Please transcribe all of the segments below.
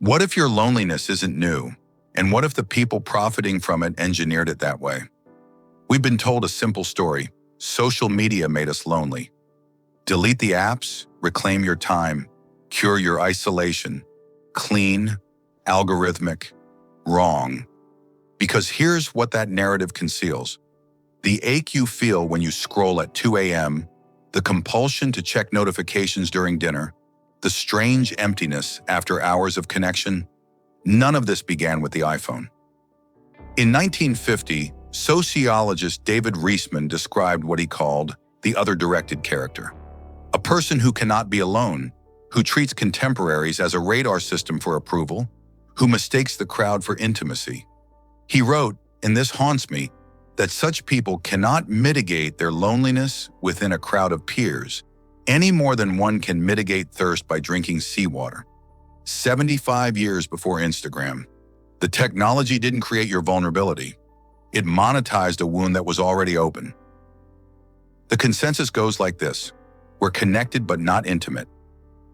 What if your loneliness isn't new? And what if the people profiting from it engineered it that way? We've been told a simple story. Social media made us lonely. Delete the apps, reclaim your time, cure your isolation. Clean, algorithmic, wrong. Because here's what that narrative conceals. The ache you feel when you scroll at 2 a.m., the compulsion to check notifications during dinner, the strange emptiness after hours of connection, none of this began with the iPhone. In 1950, sociologist David Riesman described what he called the other-directed character, a person who cannot be alone, who treats contemporaries as a radar system for approval, who mistakes the crowd for intimacy. He wrote, and this haunts me, that such people cannot mitigate their loneliness within a crowd of peers, any more than one can mitigate thirst by drinking seawater. 75 years before Instagram, the technology didn't create your vulnerability. It monetized a wound that was already open. The consensus goes like this: we're connected but not intimate.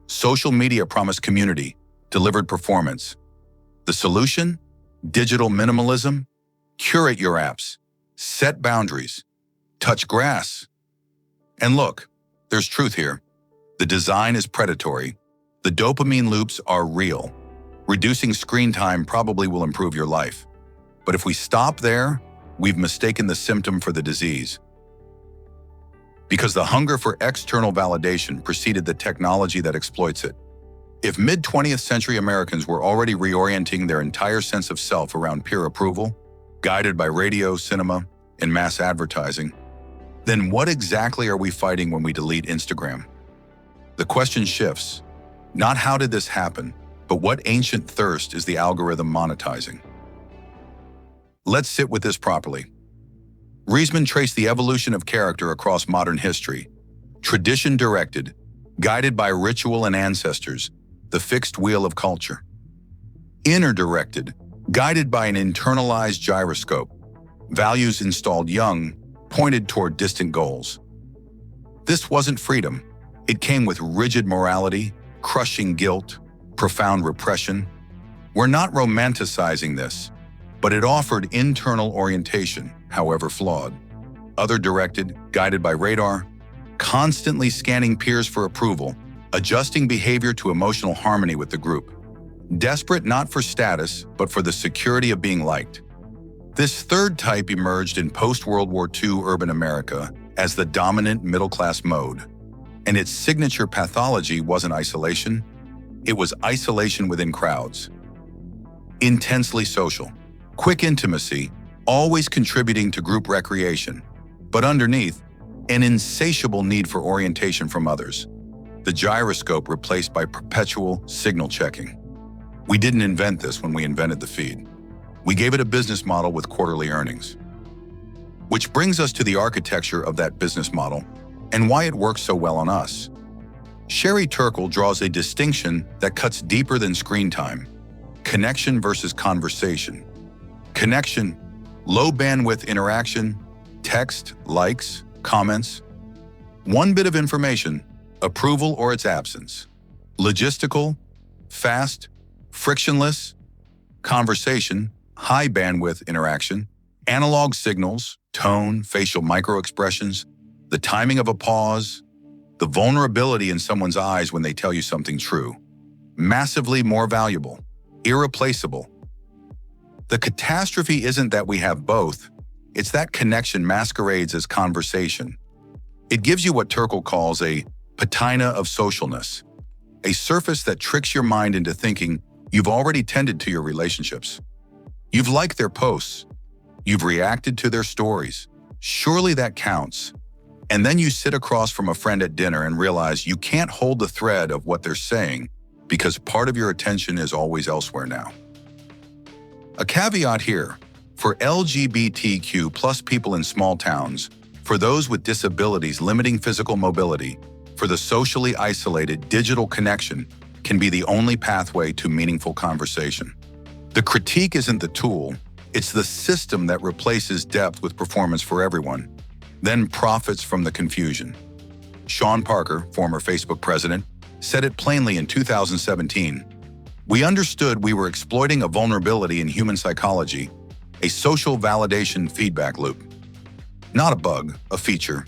Social media promised community, delivered performance. The solution? Digital minimalism? Curate your apps. Set boundaries. Touch grass. And look, there's truth here. The design is predatory. The dopamine loops are real. Reducing screen time probably will improve your life. But if we stop there, we've mistaken the symptom for the disease. Because the hunger for external validation preceded the technology that exploits it. If mid-20th century Americans were already reorienting their entire sense of self around peer approval, guided by radio, cinema, and mass advertising, then what exactly are we fighting when we delete Instagram? The question shifts. Not how did this happen, but what ancient thirst is the algorithm monetizing? Let's sit with this properly. Riesman traced the evolution of character across modern history, tradition-directed, guided by ritual and ancestors, the fixed wheel of culture. Inner-directed, guided by an internalized gyroscope, values installed young, pointed toward distant goals. This wasn't freedom. It came with rigid morality, crushing guilt, profound repression. We're not romanticizing this, but it offered internal orientation, however flawed. Other-directed, guided by radar, constantly scanning peers for approval, adjusting behavior to emotional harmony with the group. Desperate not for status, but for the security of being liked. This third type emerged in post-World War II urban America as the dominant middle-class mode. And its signature pathology wasn't isolation, it was isolation within crowds. Intensely social, quick intimacy, always contributing to group recreation, but underneath, an insatiable need for orientation from others. The gyroscope replaced by perpetual signal checking. We didn't invent this when we invented the feed. We gave it a business model with quarterly earnings. Which brings us to the architecture of that business model and why it works so well on us. Sherry Turkle draws a distinction that cuts deeper than screen time. Connection versus conversation. Connection, low bandwidth interaction, text, likes, comments. One bit of information, approval or its absence. Logistical, fast, frictionless. Conversation, high bandwidth interaction. Analog signals, tone, facial microexpressions, the timing of a pause, the vulnerability in someone's eyes when they tell you something true. Massively more valuable, irreplaceable. The catastrophe isn't that we have both, it's that connection masquerades as conversation. It gives you what Turkle calls a patina of socialness, a surface that tricks your mind into thinking you've already tended to your relationships. You've liked their posts, you've reacted to their stories. Surely that counts. And then you sit across from a friend at dinner and realize you can't hold the thread of what they're saying because part of your attention is always elsewhere now. A caveat here, for LGBTQ plus people in small towns, for those with disabilities limiting physical mobility, for the socially isolated, digital connection can be the only pathway to meaningful conversation. The critique isn't the tool, it's the system that replaces depth with performance for everyone, then profits from the confusion. Sean Parker, former Facebook president, said it plainly in 2017. We understood we were exploiting a vulnerability in human psychology, a social validation feedback loop. Not a bug, a feature.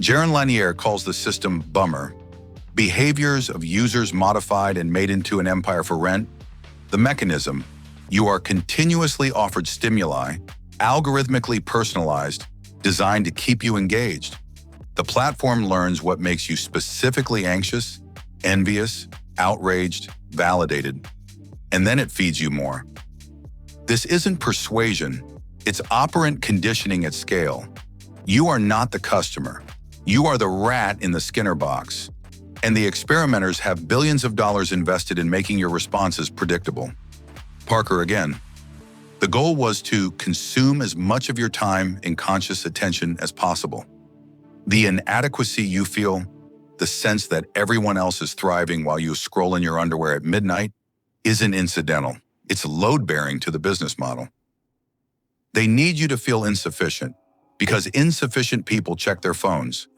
Jaron Lanier calls the system bummer. Behaviors of users modified and made into an empire for rent. The mechanism: you are continuously offered stimuli, algorithmically personalized, designed to keep you engaged. The platform learns what makes you specifically anxious, envious, outraged, validated, and then it feeds you more. This isn't persuasion, it's operant conditioning at scale. You are not the customer. You are the rat in the Skinner box. And the experimenters have billions of dollars invested in making your responses predictable. Parker again. The goal was to consume as much of your time in conscious attention as possible. The inadequacy you feel, the sense that everyone else is thriving while you scroll in your underwear at midnight, isn't incidental. It's load-bearing to the business model. They need you to feel insufficient, because insufficient people check their phones.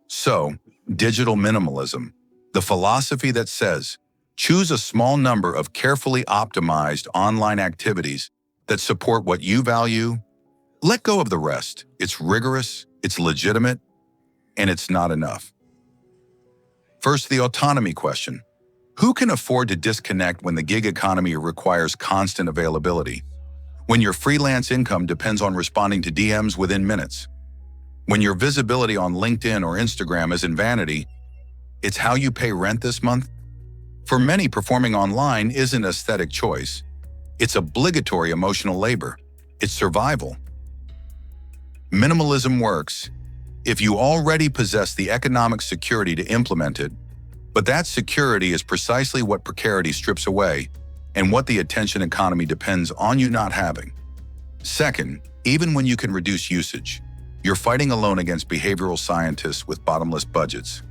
So, digital minimalism, the philosophy that says, choose a small number of carefully optimized online activities that support what you value, let go of the rest. It's rigorous, it's legitimate, and it's not enough. First, the autonomy question. Who can afford to disconnect when the gig economy requires constant availability? When your freelance income depends on responding to DMs within minutes? When your visibility on LinkedIn or Instagram isn't vanity, it's how you pay rent this month? For many, performing online isn't an aesthetic choice. It's obligatory emotional labor. It's survival. Minimalism works if you already possess the economic security to implement it, but that security is precisely what precarity strips away and what the attention economy depends on you not having. Second, even when you can reduce usage, you're fighting alone against behavioral scientists with bottomless budgets.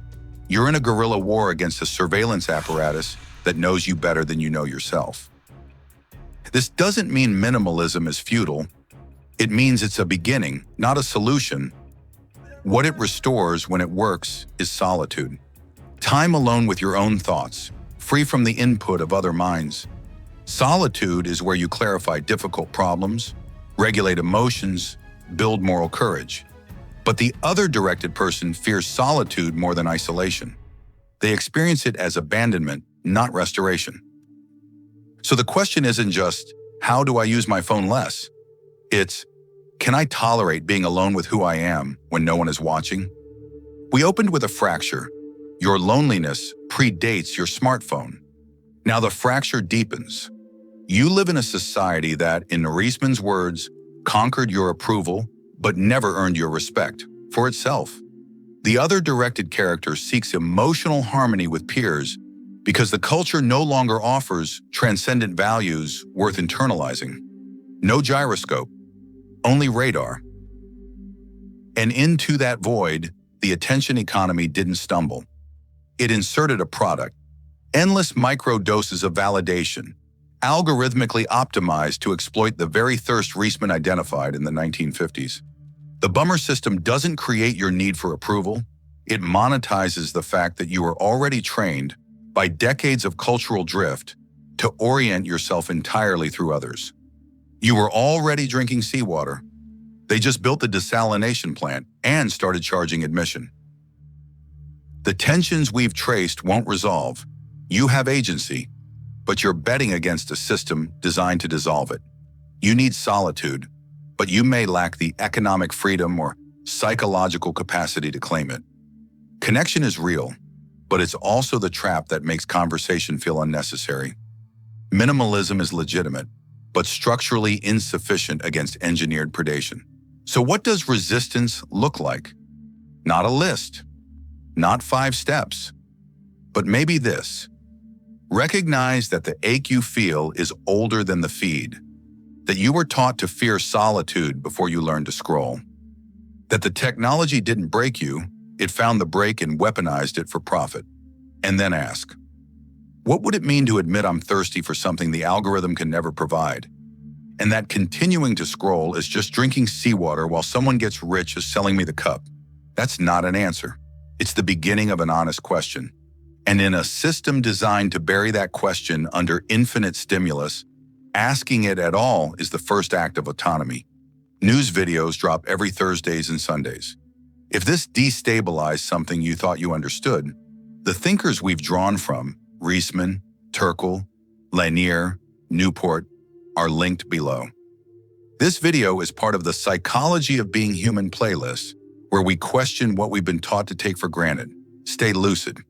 You're in a guerrilla war against a surveillance apparatus that knows you better than you know yourself. This doesn't mean minimalism is futile. It means it's a beginning, not a solution. What it restores when it works is solitude. Time alone with your own thoughts, free from the input of other minds. Solitude is where you clarify difficult problems, regulate emotions, build moral courage. But the other directed person fears solitude more than isolation. They experience it as abandonment, not restoration. So the question isn't just, how do I use my phone less? It's, can I tolerate being alone with who I am when no one is watching? We opened with a fracture. Your loneliness predates your smartphone. Now the fracture deepens. You live in a society that, in Riesman's words, conquered your approval, but never earned your respect for itself. The other directed character seeks emotional harmony with peers because the culture no longer offers transcendent values worth internalizing. No gyroscope, only radar. And into that void, the attention economy didn't stumble. It inserted a product, endless micro-doses of validation, algorithmically optimized to exploit the very thirst Riesman identified in the 1950s. The bummer system doesn't create your need for approval. It monetizes the fact that you are already trained by decades of cultural drift to orient yourself entirely through others. You were already drinking seawater. They just built the desalination plant and started charging admission. The tensions we've traced won't resolve. You have agency, but you're betting against a system designed to dissolve it. You need solitude, but you may lack the economic freedom or psychological capacity to claim it. Connection is real, but it's also the trap that makes conversation feel unnecessary. Minimalism is legitimate, but structurally insufficient against engineered predation. So what does resistance look like? Not a list, not 5 steps, but maybe this. Recognize that the ache you feel is older than the feed, that you were taught to fear solitude before you learned to scroll, that the technology didn't break you, it found the break and weaponized it for profit. And then ask, what would it mean to admit I'm thirsty for something the algorithm can never provide? And that continuing to scroll is just drinking seawater while someone gets rich is selling me the cup. That's not an answer. It's the beginning of an honest question. And in a system designed to bury that question under infinite stimulus, asking it at all is the first act of autonomy. News videos drop every Thursdays and Sundays. If this destabilized something you thought you understood, the thinkers we've drawn from, Riesman, Turkle, Lanier, Newport, are linked below. This video is part of the Psychology of Being Human playlist, where we question what we've been taught to take for granted. Stay lucid.